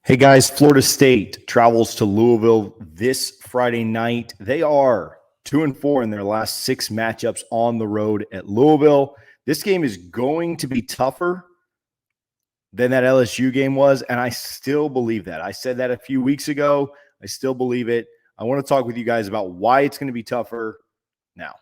Hey guys, Florida State travels to Louisville this Friday night. They are 2-4 in their last 6 matchups on the road at Louisville. This game is going to be tougher than that LSU game was, and I still believe that. I said that a few weeks ago. I still believe it. I want to talk with you guys about why it's going to be tougher now.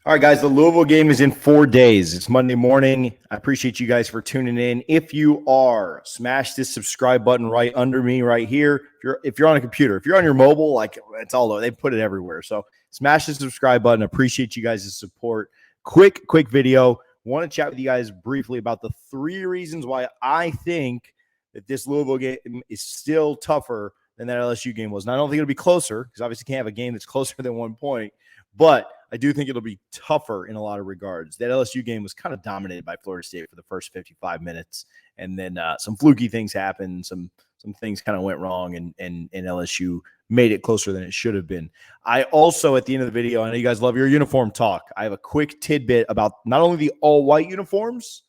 All right, guys, the Louisville game is in 4 days. It's Monday morning. I appreciate you guys for tuning in. If you are, smash this subscribe button right under me right here. If you're on a computer, if you're on your mobile, like it's all over. They put it everywhere. So smash the subscribe button. Appreciate you guys' support. Quick video. Want to chat with you guys briefly about the 3 reasons why I think that this Louisville game is still tougher than that LSU game was. Now, I don't think it'll be closer because obviously can't have a game that's closer than 1 point, but I do think it'll be tougher in a lot of regards. That LSU game was kind of dominated by Florida State for the first 55 minutes, and then some fluky things happened. Some things kind of went wrong, and LSU made it closer than it should have been. I also, at the end of the video, I know you guys love your uniform talk. I have a quick tidbit about not only the all-white uniforms,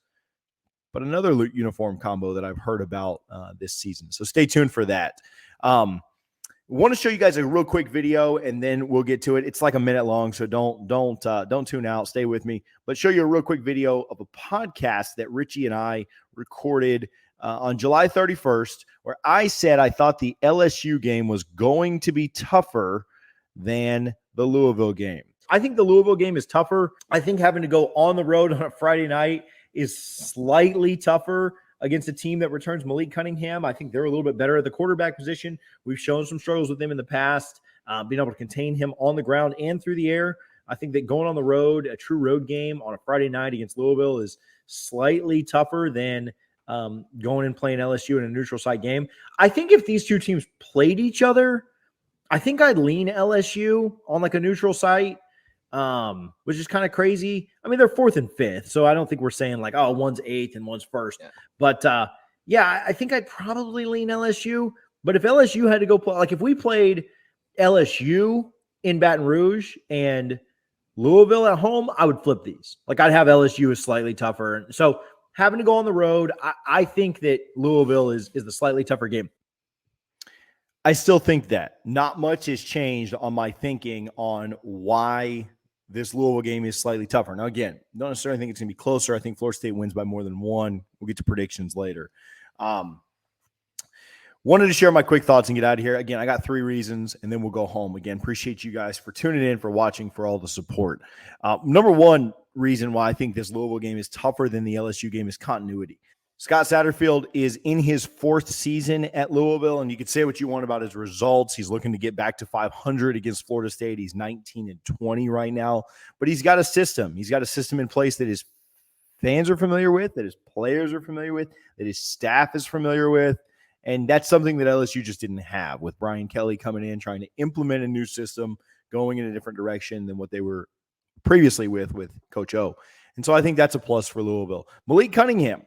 but another uniform combo that I've heard about this season. So stay tuned for that. Want to show you guys a real quick video, and then we'll get to it. It's like a minute long, so don't tune out. Stay with me. But show you a real quick video of a podcast that Richie and I recorded on July 31st, where I said I thought the LSU game was going to be tougher than the Louisville game. I think the Louisville game is tougher. I think having to go on the road on a Friday night is slightly tougher against a team that returns Malik Cunningham. I think they're a little bit better at the quarterback position. We've shown some struggles with them in the past, being able to contain him on the ground and through the air. I think that going on the road, a true road game on a Friday night against Louisville is slightly tougher than going and playing LSU in a neutral site game. I think if these two teams played each other, I think I'd lean LSU on like a neutral site. Which is kind of crazy. I mean, they're 4th and 5th, so I don't think we're saying like, oh, one's 8th and one's 1st. Yeah. But I think I'd probably lean LSU. But if LSU had to go play, like if we played LSU in Baton Rouge and Louisville at home, I would flip these. Like I'd have LSU as slightly tougher. So having to go on the road, I think that Louisville is the slightly tougher game. I still think that not much has changed on my thinking on why this Louisville game is slightly tougher. Now, again, don't necessarily think it's going to be closer. I think Florida State wins by more than 1. We'll get to predictions later. Wanted to share my quick thoughts and get out of here. Again, I got 3 reasons, and then we'll go home. Again, appreciate you guys for tuning in, for watching, for all the support. Number 1 reason why I think this Louisville game is tougher than the LSU game is continuity. Scott Satterfield is in his 4th season at Louisville, and you can say what you want about his results. He's looking to get back to 500 against Florida State. He's 19-20 right now, but he's got a system. He's got a system in place that his fans are familiar with, that his players are familiar with, that his staff is familiar with, and that's something that LSU just didn't have with Brian Kelly coming in, trying to implement a new system, going in a different direction than what they were previously with Coach O. And so I think that's a plus for Louisville. Malik Cunningham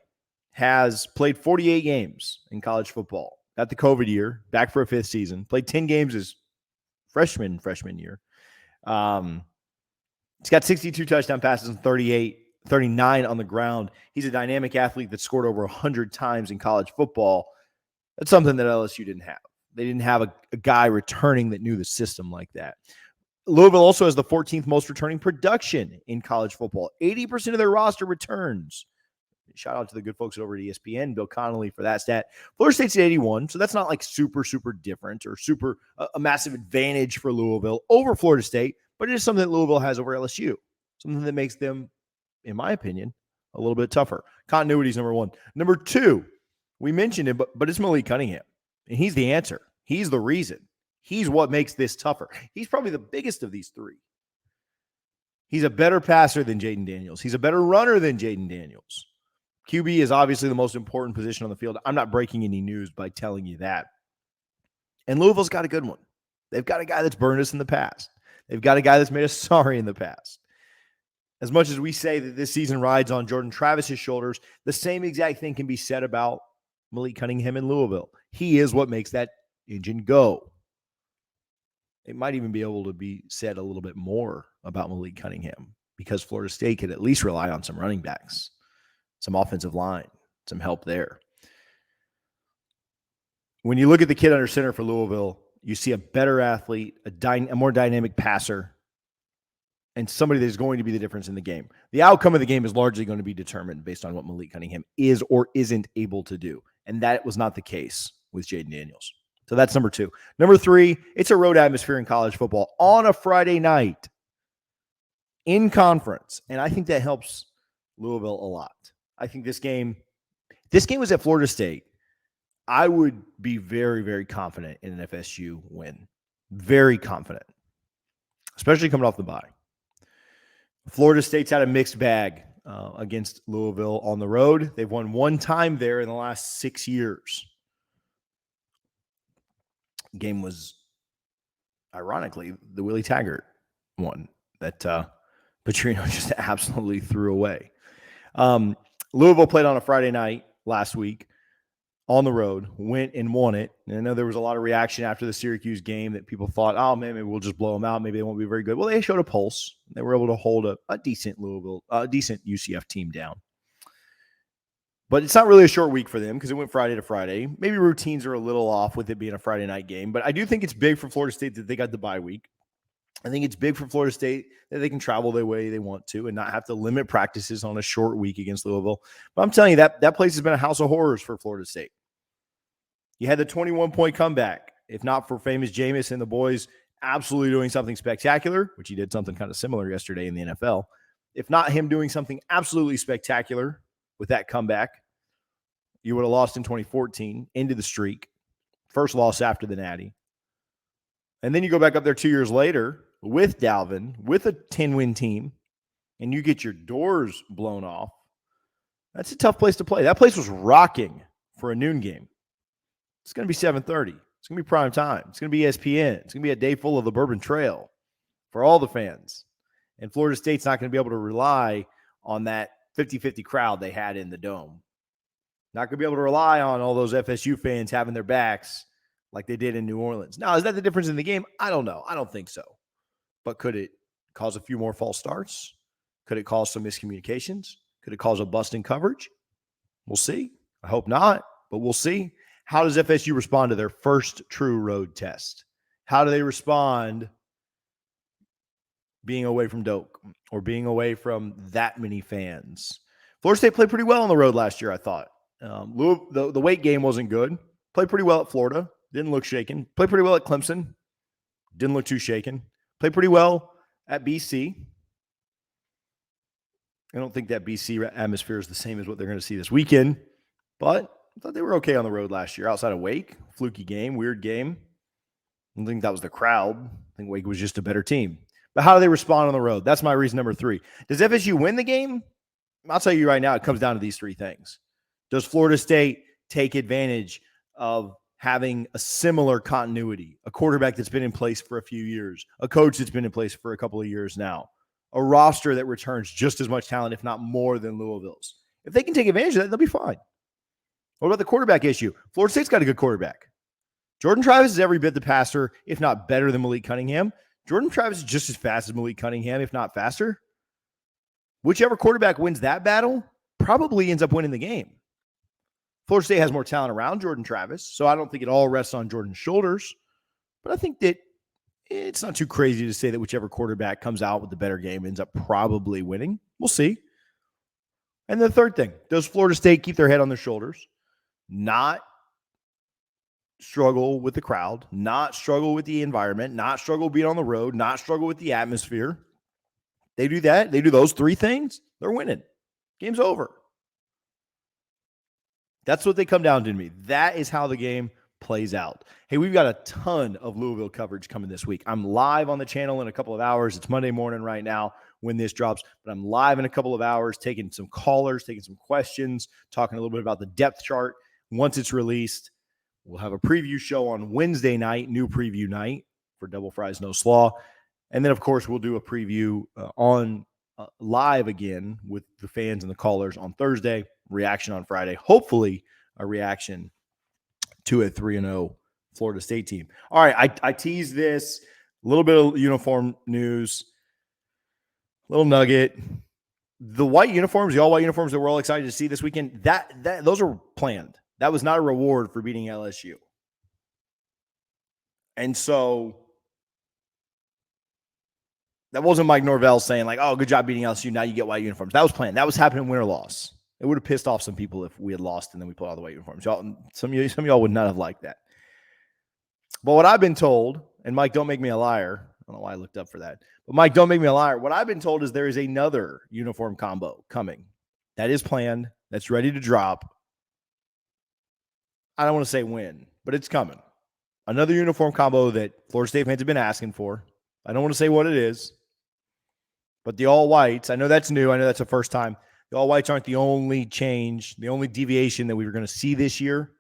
has played 48 games in college football. Got the COVID year, back for a 5th season. Played 10 games his freshman year. He's got 62 touchdown passes and 39 on the ground. He's a dynamic athlete that scored over 100 times in college football. That's something that LSU didn't have. They didn't have a guy returning that knew the system like that. Louisville also has the 14th most returning production in college football. 80% of their roster returns. Shout out to the good folks over at ESPN, Bill Connolly, for that stat. Florida State's at 81, so that's not like super different or a massive advantage for Louisville over Florida State, but it is something that Louisville has over LSU, something that makes them, in my opinion, a little bit tougher. Continuity is number 1. Number 2, we mentioned it, but it's Malik Cunningham, and he's the answer. He's the reason. He's what makes this tougher. He's probably the biggest of these 3. He's a better passer than Jaden Daniels. He's a better runner than Jaden Daniels. QB is obviously the most important position on the field. I'm not breaking any news by telling you that. And Louisville's got a good one. They've got a guy that's burned us in the past. They've got a guy that's made us sorry in the past. As much as we say that this season rides on Jordan Travis's shoulders, the same exact thing can be said about Malik Cunningham in Louisville. He is what makes that engine go. it might even be able to be said a little bit more about Malik Cunningham because Florida State could at least rely on some running backs, some offensive line, some help there. When you look at the kid under center for Louisville, you see a better athlete, a more dynamic passer, and somebody that's going to be the difference in the game. The outcome of the game is largely going to be determined based on what Malik Cunningham is or isn't able to do. And that was not the case with Jaden Daniels. So that's number 2. Number 3, it's a road atmosphere in college football on a Friday night in conference. And I think that helps Louisville a lot. I think this game was at Florida State. I would be very, very confident in an FSU win. Very confident, especially coming off the bye. Florida State's had a mixed bag against Louisville on the road. They've won one time there in the last 6 years. The game was, ironically, the Willie Taggart one that Petrino just absolutely threw away. Louisville played on a Friday night last week on the road, went and won it. And I know there was a lot of reaction after the Syracuse game that people thought, oh, man, maybe we'll just blow them out. Maybe they won't be very good. Well, they showed a pulse. They were able to hold a decent decent UCF team down. But it's not really a short week for them because it went Friday to Friday. Maybe routines are a little off with it being a Friday night game. But I do think it's big for Florida State that they got the bye week. I think it's big for Florida State that they can travel the way they want to and not have to limit practices on a short week against Louisville. But I'm telling you, that place has been a house of horrors for Florida State. You had the 21-point comeback. If not for famous Jameis and the boys absolutely doing something spectacular, which he did something kind of similar yesterday in the NFL. If not him doing something absolutely spectacular with that comeback, you would have lost in 2014, into the streak. First loss after the Natty. And then you go back up there 2 years later with Dalvin, with a 10-win team, and you get your doors blown off. That's a tough place to play. That place was rocking for a noon game. It's going to be 7:30. It's going to be prime time. It's going to be ESPN. It's going to be a day full of the Bourbon Trail for all the fans. And Florida State's not going to be able to rely on that 50-50 crowd they had in the Dome. Not going to be able to rely on all those FSU fans having their backs like they did in New Orleans. Now, is that the difference in the game? I don't know. I don't think so. But could it cause a few more false starts? Could it cause some miscommunications? Could it cause a bust in coverage? We'll see. I hope not, but we'll see. How does FSU respond to their first true road test? How do they respond being away from Doak or being away from that many fans? Florida State played pretty well on the road last year, I thought. The weight game wasn't good. Played pretty well at Florida. Didn't look shaken. Played pretty well at Clemson. Didn't look too shaken. Played pretty well at BC. I don't think that BC atmosphere is the same as what they're going to see this weekend, but I thought they were okay on the road last year outside of Wake. Fluky game, weird game. I don't think that was the crowd. I think Wake was just a better team. But how do they respond on the road? That's my reason number 3. Does FSU win the game? I'll tell you right now, it comes down to these 3 things. Does Florida State take advantage of having a similar continuity, a quarterback that's been in place for a few years, a coach that's been in place for a couple of years now, a roster that returns just as much talent, if not more, than Louisville's? If they can take advantage of that, they'll be fine. What about the quarterback issue? Florida State's got a good quarterback. Jordan Travis is every bit the passer, if not better than Malik Cunningham. Jordan Travis is just as fast as Malik Cunningham, if not faster. Whichever quarterback wins that battle probably ends up winning the game. Florida State has more talent around Jordan Travis, so I don't think it all rests on Jordan's shoulders. But I think that it's not too crazy to say that whichever quarterback comes out with the better game ends up probably winning. We'll see. And the third thing, does Florida State keep their head on their shoulders, not struggle with the crowd, not struggle with the environment, not struggle being on the road, not struggle with the atmosphere? They do that. They do those 3 things. They're winning. Game's over. That's what they come down to me. That is how the game plays out. Hey, we've got a ton of Louisville coverage coming this week. I'm live on the channel in a couple of hours. It's Monday morning right now when this drops, but I'm live in a couple of hours taking some callers, taking some questions, talking a little bit about the depth chart. Once it's released, we'll have a preview show on Wednesday night, new preview night for Double Fries No Slaw. And then, of course, we'll do a preview on live again with the fans and the callers on Thursday, reaction on Friday, hopefully a reaction to a 3-0 Florida State team. All right, I teased this A little bit of uniform news, little nugget. The white uniforms, the all white uniforms that we're all excited to see this weekend, that those are planned. That was not a reward for beating LSU. And so that wasn't Mike Norvell saying like, oh, good job beating LSU. Now you get white uniforms. That was planned. That was happening win or loss. It would have pissed off some people if we had lost and then we put all the white uniforms. Some of y'all would not have liked that. But what I've been told, and Mike, don't make me a liar. I don't know why I looked up for that. But Mike, don't make me a liar. What I've been told is there is another uniform combo coming. That is planned. That's ready to drop. I don't want to say when, but it's coming. Another uniform combo that Florida State fans have been asking for. I don't want to say what it is. But the all whites, I know that's new. I know that's the first time. The all whites aren't the only change, the only deviation that we were going to see this year.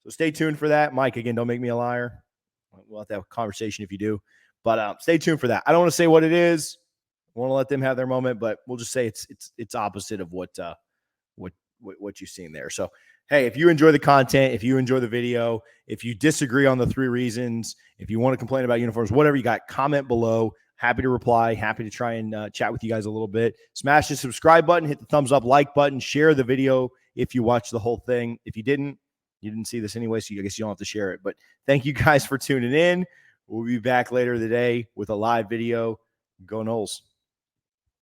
So stay tuned for that. Mike, again, don't make me a liar. We'll have to have a conversation if you do. But stay tuned for that. I don't want to say what it is. I want to let them have their moment, but we'll just say it's opposite of what you've seen there. So, hey, if you enjoy the content, if you enjoy the video, if you disagree on the 3 reasons, if you want to complain about uniforms, whatever you got, comment below. Happy to reply. Happy to try and chat with you guys a little bit. Smash the subscribe button, hit the thumbs up, like button, share the video if you watched the whole thing. If you didn't see this anyway, so I guess you don't have to share it. But thank you guys for tuning in. We'll be back later today with a live video. Go Noles.